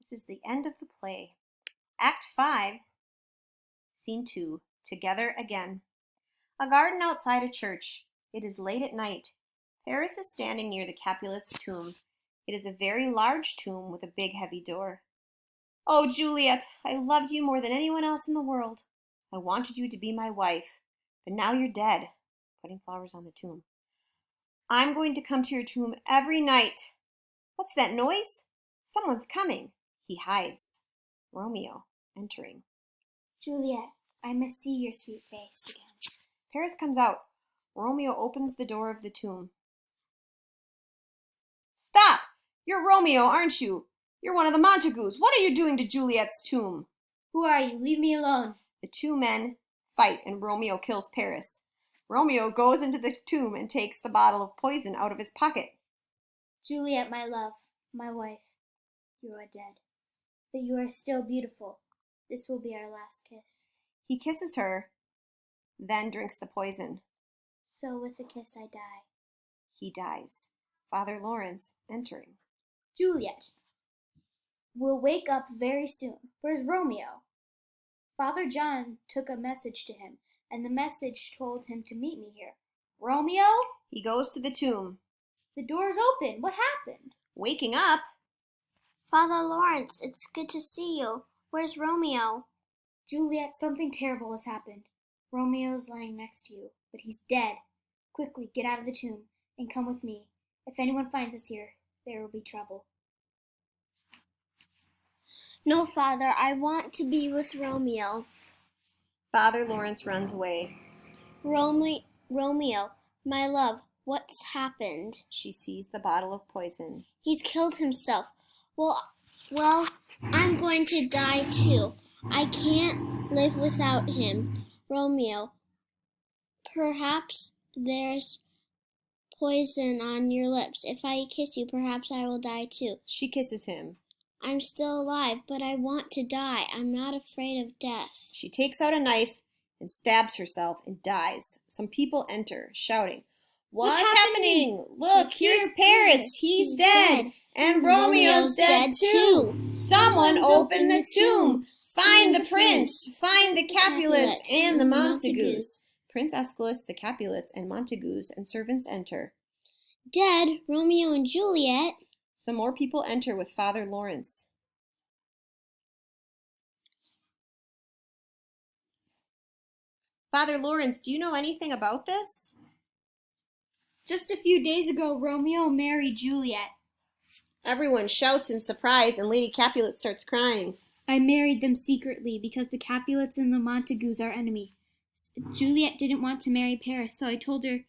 This is the end of the play. Act 5, Scene 2, Together Again. A garden outside a church. It is late at night. Paris is standing near the Capulets' tomb. It is a very large tomb with a big heavy door. Oh, Juliet, I loved you more than anyone else in the world. I wanted you to be my wife, but now you're dead. Putting flowers on the tomb. I'm going to come to your tomb every night. What's that noise? Someone's coming. He hides. Romeo, entering. Juliet, I must see your sweet face again. Paris comes out. Romeo opens the door of the tomb. Stop! You're Romeo, aren't you? You're one of the Montagues. What are you doing to Juliet's tomb? Who are you? Leave me alone. The two men fight and Romeo kills Paris. Romeo goes into the tomb and takes the bottle of poison out of his pocket. Juliet, my love, my wife, you are dead. But you are still beautiful. This will be our last kiss. He kisses her, then drinks the poison. So with a kiss I die. He dies. Father Lawrence, entering. Juliet, we'll wake up very soon. Where's Romeo? Father John took a message to him, and the message told him to meet me here. Romeo? He goes to the tomb. The door's open. What happened? Waking up. Father Lawrence, it's good to see you. Where's Romeo? Juliet, something terrible has happened. Romeo's lying next to you, but he's dead. Quickly, get out of the tomb and come with me. If anyone finds us here, there will be trouble. No, Father, I want to be with Romeo. Father Lawrence runs away. Romeo, my love, what's happened? She sees the bottle of poison. He's killed himself. Well, I'm going to die too. I can't live without him. Romeo, perhaps there's poison on your lips. If I kiss you, perhaps I will die too. She kisses him. I'm still alive, but I want to die. I'm not afraid of death. She takes out a knife and stabs herself and dies. Some people enter, shouting, What's happening? Look, here's Paris. He's dead. And Romeo's dead too. Someone open the tomb. Find the prince. Find the Capulets and the Montagues. Prince Escalus, the Capulets, and Montagues and servants enter. Dead, Romeo and Juliet. Some more people enter with Father Lawrence. Father Lawrence, do you know anything about this? Just a few days ago, Romeo married Juliet. Everyone shouts in surprise and Lady Capulet starts crying. I married them secretly because the Capulets and the Montagues are enemy. Juliet didn't want to marry Paris, so I told her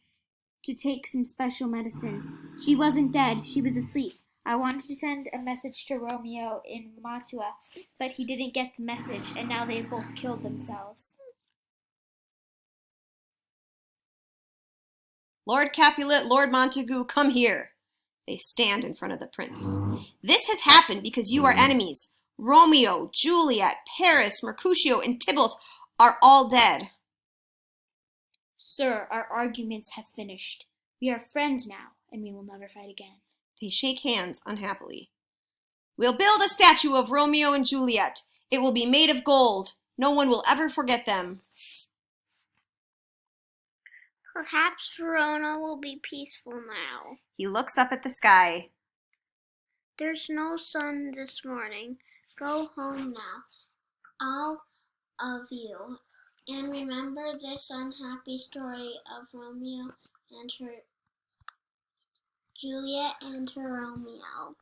to take some special medicine. She wasn't dead, she was asleep. I wanted to send a message to Romeo in Mantua, but he didn't get the message, and now they've both killed themselves. Lord Capulet, Lord Montague, come here. They stand in front of the prince. This has happened because you are enemies. Romeo, Juliet, Paris, Mercutio, and Tybalt are all dead. Sir, our arguments have finished. We are friends now, and we will never fight again. They shake hands unhappily. We'll build a statue of Romeo and Juliet. It will be made of gold. No one will ever forget them. Perhaps Verona will be peaceful now. He looks up at the sky. There's no sun this morning. Go home now, all of you. And remember this unhappy story of Romeo and her Juliet and her Romeo.